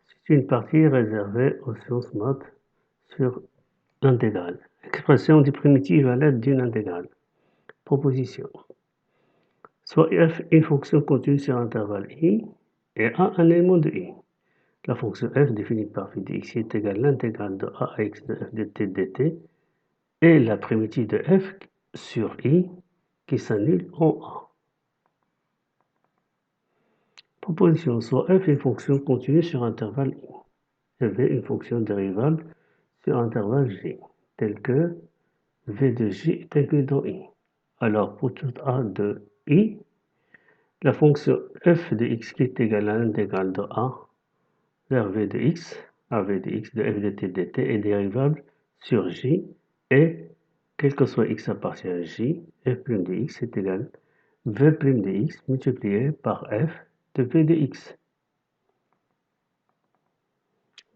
C'est une partie réservée aux sciences maths sur l'intégrale. Expression des primitives à l'aide d'une intégrale. Proposition. Soit f est une fonction continue sur intervalle i et a un élément de i. La fonction f définie par phi de x est égale à l'intégrale de a à x de f de t dt et la primitive de f sur i qui s'annule en a. Proposition. Soit f est une fonction continue sur intervalle i et v une fonction dérivable sur intervalle j, tel que v de j est inclus dans i. Alors pour tout a de i, la fonction f de x qui est égale à l'intégrale de a vers v de x, à v de x de f de t dt est dérivable sur j et, quel que soit x appartient à j, f' de x est égal v' de x multiplié par f de v de x.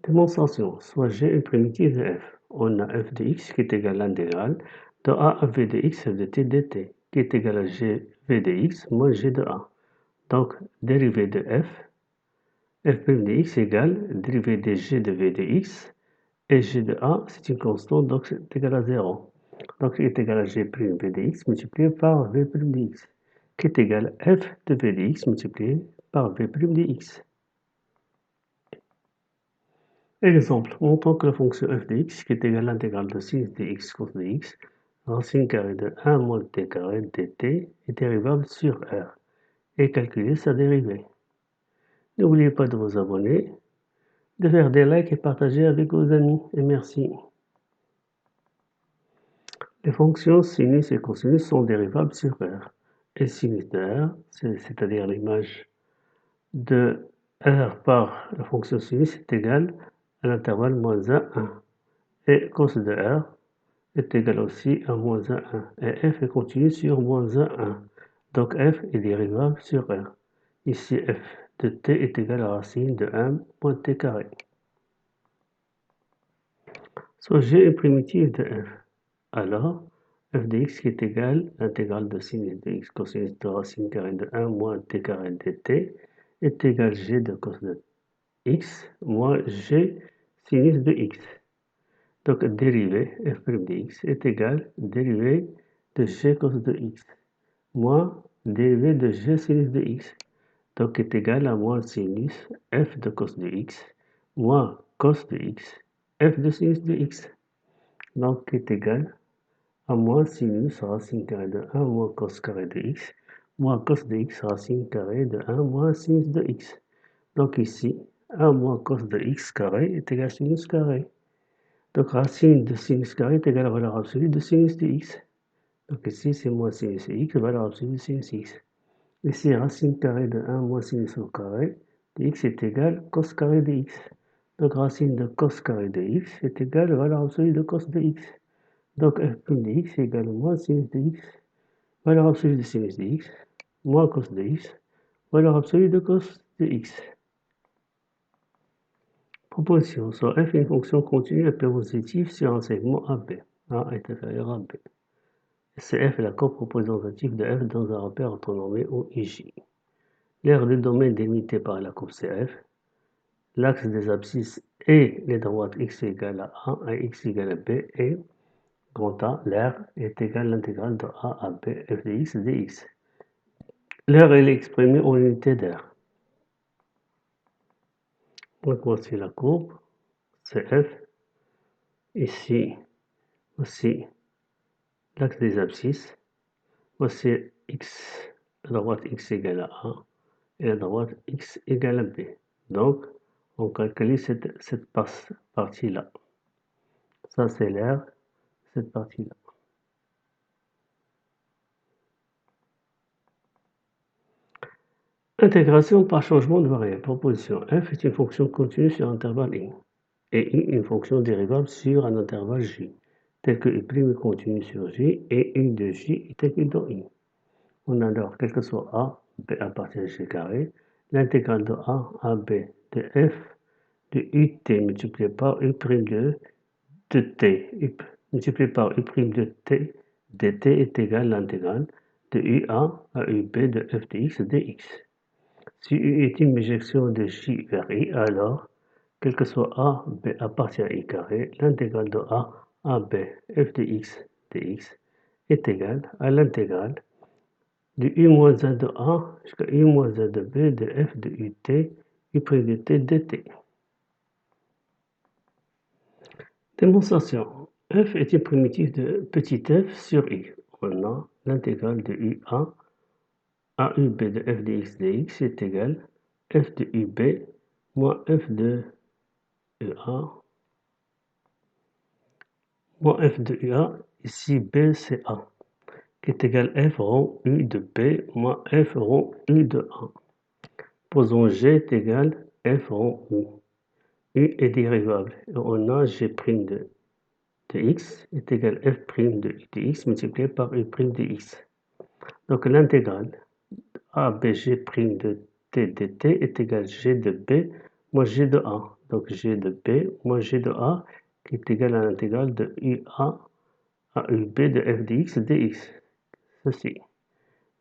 Démonstration. Soit g une primitive de f. On a f de x qui est égal à l'intégrale de a à v de x f de t dt qui est égal à g v de x moins g de a. Donc, dérivée de f de x égale dérivée de g de v de x et g de a c'est une constante donc c'est égal à 0. Donc il est égal à g' v de x multiplié par v' de x qui est égal à f de v de x multiplié par v' de x. Exemple, montrons que la fonction f de x qui est égale à l'intégrale de sinus de x cos de x racine carrée de 1 moins t carré dt est dérivable sur R et calculer sa dérivée. N'oubliez pas de vous abonner, de faire des likes et partager avec vos amis. Et merci. Les fonctions sinus et cosinus sont dérivables sur R. Et sinus de R, c'est-à-dire l'image de R par la fonction sinus est égale à l'intervalle moins 1, 1. Et cos de R est égal aussi à moins 1, 1. Et f est continu sur moins 1, 1. Donc f est dérivable sur R. Ici, f de t est égal à racine de 1 moins t carré. Soit g est primitive de f. Alors, f de x qui est égal à l'intégrale de sinus de x cosinus de racine carrée de 1 moins t carré dt est égal à g de cos de x moins g sinus de x. Donc, dérivée f' de x est égal à dérivée de g cos de x moins dérivée de g sinus de x. Donc, est égal à moins sinus f de cos de x moins cos de x f de sinus de x. Donc, est égal à moins sinus racine carrée de 1 moins cos carré de x moins cos de x racine carrée de 1 moins sinus de x. Donc ici, 1 moins cos de x carré est égal à sinus carré. Donc racine de sinus carré est égal à la valeur absolue de sinus de x. Donc ici, c'est moins sinus de x, valeur absolue de sinus x. Ici, racine carrée de 1 moins sinus au carré de x est égal à cos carré de x. Donc racine de cos carré de x est égal à la valeur absolue de cos de x. Donc f' de x est égal à moins sinus de x, valeur absolue de sinus de x, moins cos de x, valeur absolue de cos de x. Proposition. Soit f est une fonction continue et positive sur un segment AB. A est inférieur à B. CF est la copropositive de f dans un repère autonomé ou IJ. L'aire du domaine délimité par la courbe CF, l'axe des abscisses et les droites x égale à A et x égale à B et grand A, l'aire est égal à l'intégrale de A à B f de x dx. L'aire est exprimée en unité d'aire. Donc voici la courbe CF. Ici aussi l'axe des abscisses. Voici x, la droite x égale à A et la droite x égale à B. Donc on calcule cette partie-là. Ça c'est l'aire, cette partie-là. Intégration par changement de variable. Proposition. F est une fonction continue sur un intervalle i et i une fonction dérivable sur un intervalle j, tel que i' est continu sur j et u de j est inclus dans i. On a alors, quel que soit a, b appartient à g carré, l'intégrale de a à b de f de ut multiplié par u' de t, multiplié par u' de t dt est égal à l'intégrale de ua à ub de f de x dx. Si U est une bijection de J vers I, alors, quel que soit A, B appartient à I carré, l'intégrale de A à B f de x dx est égale à l'intégrale de U-1 de A jusqu'à U-1 de B de f de ut, U' de t dt. Démonstration. F est une primitive de petit f sur I. On a l'intégrale de UA à UB de f de x dx est égal f de UB moins f de UA moins f de UA, ici B c'est A, qui est égal f rond U de B moins f rond U de A. Posons G est égal f rond U. U est dérivable et on a G' de x est égal f' de U de x multiplié par U' de x. Donc l'intégrale ABG' de t dt est égal G de B moins G de A. Donc G de B moins G de A qui est égal à l'intégrale de UA à UB de f de x dx. Ceci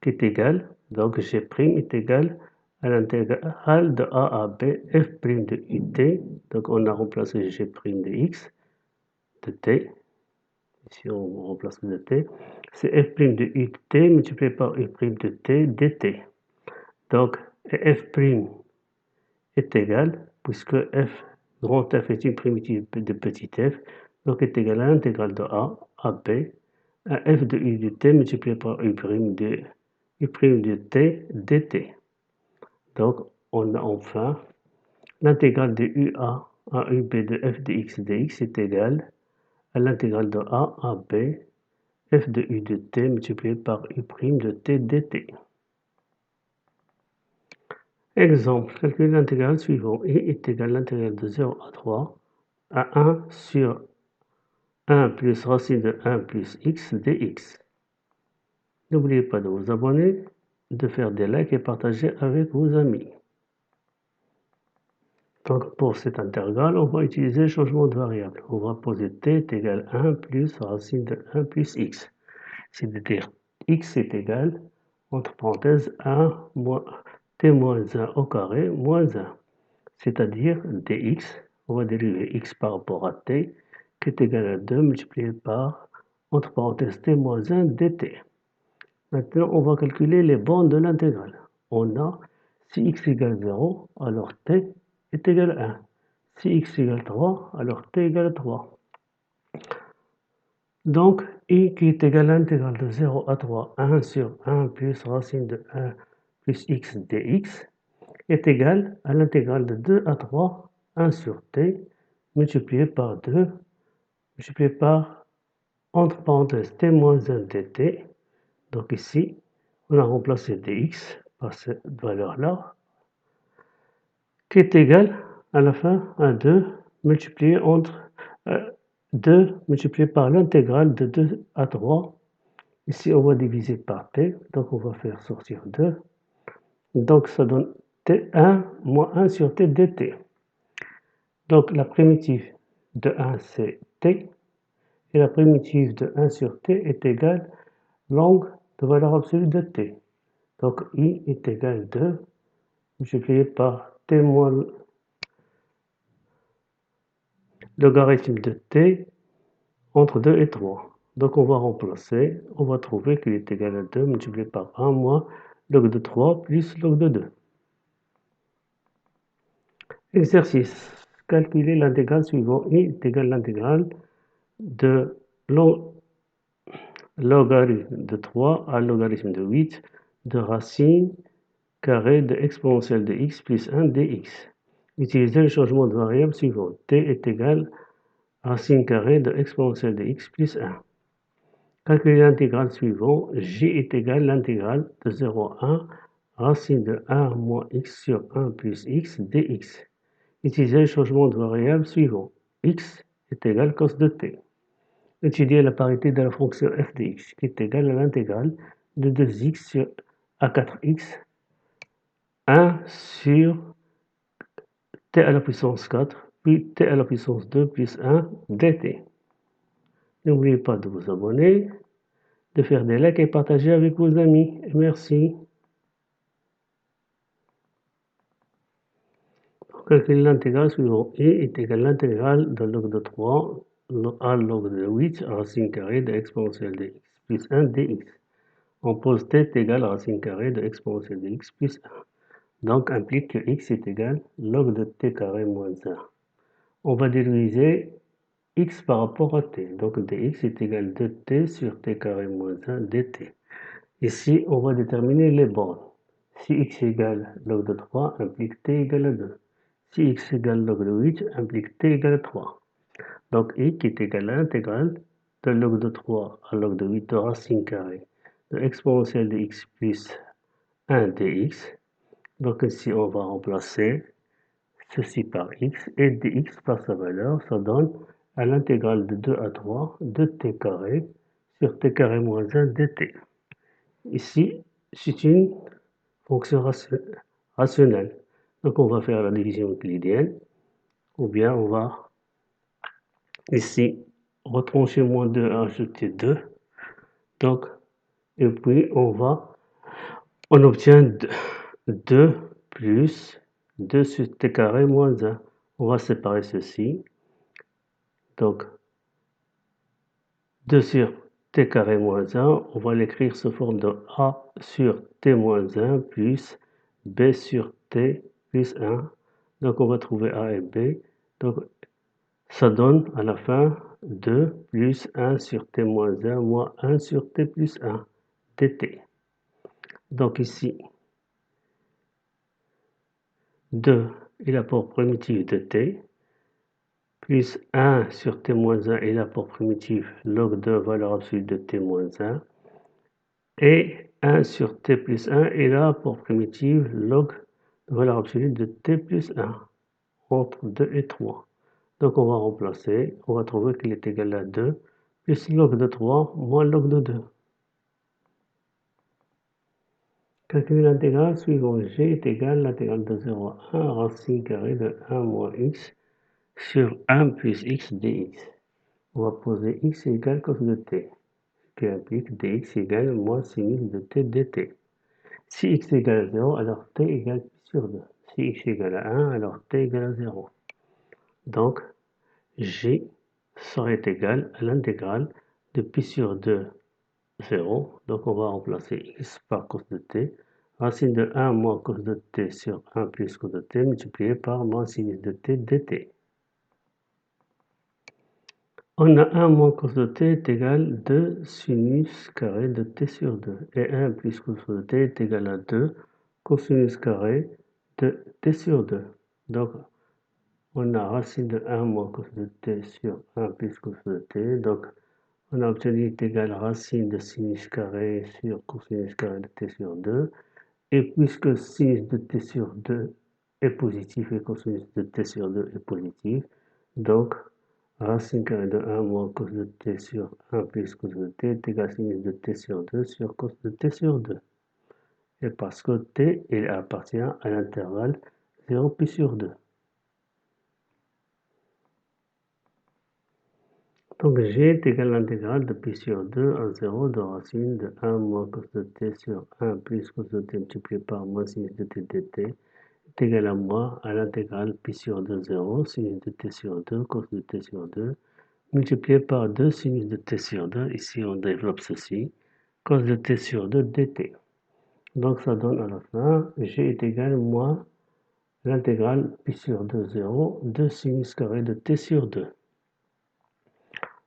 qui est égal, donc G' est égal à l'intégrale de A à B f' de ut. Donc on a remplacé G' de x de t. Ici on remplace le t. C'est f' de ut multiplié par U' de t dt. Donc f' est égal, puisque f, grand F est une primitive de petit f, donc est égal à l'intégrale de A à B à f de U de t multiplié par U' de t dt. Donc on a enfin l'intégrale de UA à UB de f de x dx est égal à l'intégrale de A à B f de U de t multiplié par U' de t dt. Exemple, calculer l'intégrale suivant. I est égal à l'intégrale de 0 à 3 à 1 sur 1 plus racine de 1 plus x dx. N'oubliez pas de vous abonner, de faire des likes et partager avec vos amis. Donc pour cette intégrale, on va utiliser le changement de variable. On va poser t est égal à 1 plus racine de 1 plus x. C'est-à-dire x est égal, entre parenthèses, 1 moins t moins 1 au carré moins 1. C'est-à-dire dx, on va dériver x par rapport à t, qui est égal à 2 multiplié par, entre parenthèses, t moins 1 dt. Maintenant, on va calculer les bornes de l'intégrale. On a, si x égale 0, alors t est égal à 1. Si x égale 3, alors t égale 3. Donc, i qui est égal à l'intégrale de 0 à 3, 1 sur 1 plus racine de 1 plus x dx, est égal à l'intégrale de 2 à 3, 1 sur t, multiplié par 2, multiplié par, entre parenthèses, t moins 1 dt. Donc ici, on a remplacé dx par cette valeur-là, qui est égale à la fin à 2 multiplié entre 2 multiplié par l'intégrale de 2 à 3. Ici, on va diviser par t, donc on va faire sortir 2. Donc ça donne t1 moins 1 sur t dt. Donc la primitive de 1 c'est t, et la primitive de 1 sur t est égale longue de valeur absolue de t. Donc i est égal à 2 multiplié par t moins logarithme de t entre 2 et 3. Donc on va remplacer, on va trouver qu'il est égal à 2 multiplié par 1 moins log de 3 plus log de 2. Exercice. Calculer l'intégrale suivant. I est égal à l'intégrale de logarithme de 3 à logarithme de 8 de racine carrée de exponentielle de x plus 1 dx. Utilisez le changement de variable suivant. T est égal à racine carrée de exponentielle de x plus 1. Calculer l'intégrale suivant. J est égal à l'intégrale de 0 à 1 racine de 1 moins x sur 1 plus x dx. Utilisez le changement de variable suivant. X est égal à cos de t. Étudier la parité de la fonction f de x qui est égale à l'intégrale de 2x sur a4x 1 sur t à la puissance 4 puis t à la puissance 2 plus 1 dt. N'oubliez pas de vous abonner, de faire des likes et partager avec vos amis. Merci. Pour calculer l'intégrale suivant, I est égal à l'intégrale de log de 3 à log de 8 racine carrée de exponentielle de x plus 1 dx. On pose t est égal à racine carrée de exponentielle de x plus 1. Donc implique que x est égal log de t carré moins 1. On va diviser x par rapport à t. Donc dx est égal à 2t sur t carré moins 1 dt. Ici, on va déterminer les bornes. Si x égale log de 3 implique t égale à 2. Si x égale log de 8 implique t égale à 3. Donc x est égal à l'intégrale de log de 3 à log de 8 de racine carrée de exponentielle de x plus 1 dx. Donc ici, on va remplacer ceci par x et dx par sa valeur. Ça donne à l'intégrale de 2 à 3 de t carré sur t carré moins 1 dt. Ici, c'est une fonction rationnelle. Donc on va faire la division euclidienne, ou bien on va ici retrancher moins 2 et ajouter 2. Donc, et puis on obtient 2 plus 2 sur t carré moins 1. On va séparer ceci. Donc 2 sur t carré moins 1, on va l'écrire sous forme de a sur t moins 1 plus b sur t plus 1. Donc on va trouver a et b. Donc ça donne à la fin 2 plus 1 sur t moins 1 moins 1 sur t plus 1 dt. Donc ici, 2 est l'apport primitif de t, plus 1 sur t moins 1 est l'apport primitif log de valeur absolue de t moins 1, et 1 sur t plus 1 est l'apport primitif log de valeur absolue de t plus 1, entre 2 et 3. Donc on va remplacer, on va trouver qu'il est égal à 2 plus log de 3 moins log de 2. Calculer l'intégrale suivant g est égal à l'intégrale de 0 à 1 racine carrée de 1 moins x sur 1 plus x dx. On va poser x égale cos de t, ce qui implique dx égale moins sinus de t dt. Si x égale à 0, alors t égale pi sur 2. Si x égale à 1, alors t égale à 0. Donc, g serait égal à l'intégrale de pi sur 2, 0. Donc, on va remplacer x par cos de t. Racine de 1 moins cos de t sur 1 plus cos de t multiplié par moins sinus de t dt. On a 1 moins cos de t est égal à 2 sinus carré de t sur 2. Et 1 plus cos de t est égal à 2 cosinus carré de t sur 2. Donc, on a racine de 1 moins cos de t sur 1 plus cos de t. Donc, on a obtenu est égal à racine de sinus carré sur cosinus carré de t sur 2. Et puisque sinus de t sur 2 est positif et cosinus de t sur 2 est positif, donc racine carrée de 1 moins cos de t sur 1 plus cos de t est égal à sinus de t sur 2 sur cos de t sur 2. Et parce que t il appartient à l'intervalle 0 pi sur 2. Donc g est égal à l'intégrale de pi sur 2 à 0 de racine de 1 moins cos de t sur 1 plus cos de t multiplié par moins sinus de t dt est égal à moi à l'intégrale pi sur 2 0 sinus de t sur 2 cos de t sur 2 multiplié par 2 sinus de t sur 2. Ici on développe ceci, cos de t sur 2 dt. Donc ça donne à la fin g est égal à moi l'intégrale pi sur 2 0 de sinus carré de t sur 2.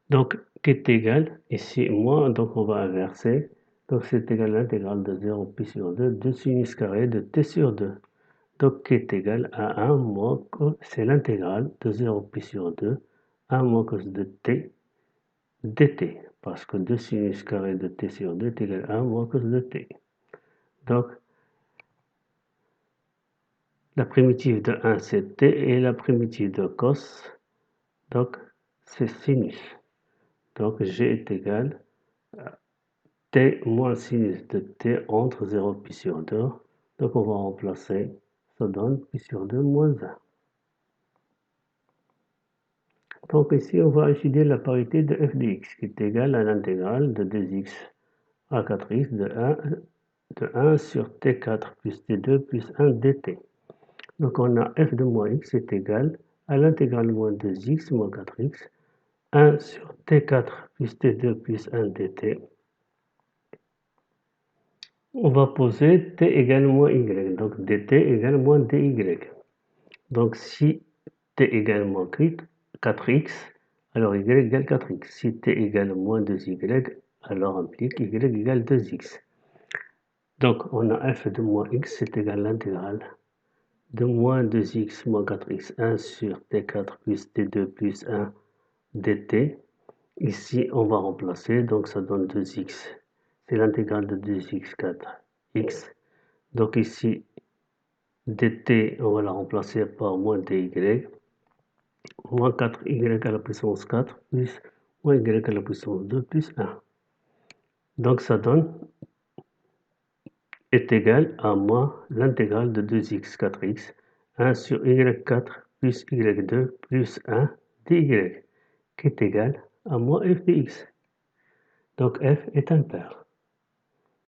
Donc, qui est égal, ici, moins, donc on va inverser. Donc, c'est égal à l'intégrale de 0 pi sur 2 de sinus carré de t sur 2. Donc, qui est égal à 1 moins, c'est l'intégrale de 0 pi sur 2, 1 moins cos de t dt. Parce que 2 sinus carré de t sur 2 est égal à 1 moins cos de t. Donc, la primitive de 1, c'est t, et la primitive de cos, donc, c'est sinus. Donc, g est égal à t moins sinus de t entre 0 pi sur 2. Donc on va remplacer, ça donne pi sur 2 moins 1. Donc ici on va étudier la parité de f de x qui est égale à l'intégrale de 2x à 4x de 1 sur t4 plus t2 plus 1 dt. Donc on a f de moins x est égal à l'intégrale moins 2x moins 4x, 1 sur t4 plus t2 plus 1 dt. On va poser t égale moins y, donc dt égale moins dy. Donc si t égale moins 4x, alors y égale 4x. Si t égale moins 2y, alors implique y égale 2x. Donc on a f de moins x c'est égal à l'intégrale de moins 2x moins 4x, 1 sur t4 plus t2 plus 1 dt. Ici on va remplacer, donc ça donne 2x. C'est l'intégrale de 2x 4x. Donc ici dt on va la remplacer par moins dy, moins 4y à la puissance 4 plus moins y à la puissance 2 plus 1. Donc ça donne est égal à moins l'intégrale de 2x 4x, 1 sur y4 plus y2 plus 1 dy, qui est égal à moins f de x. Donc f est impair.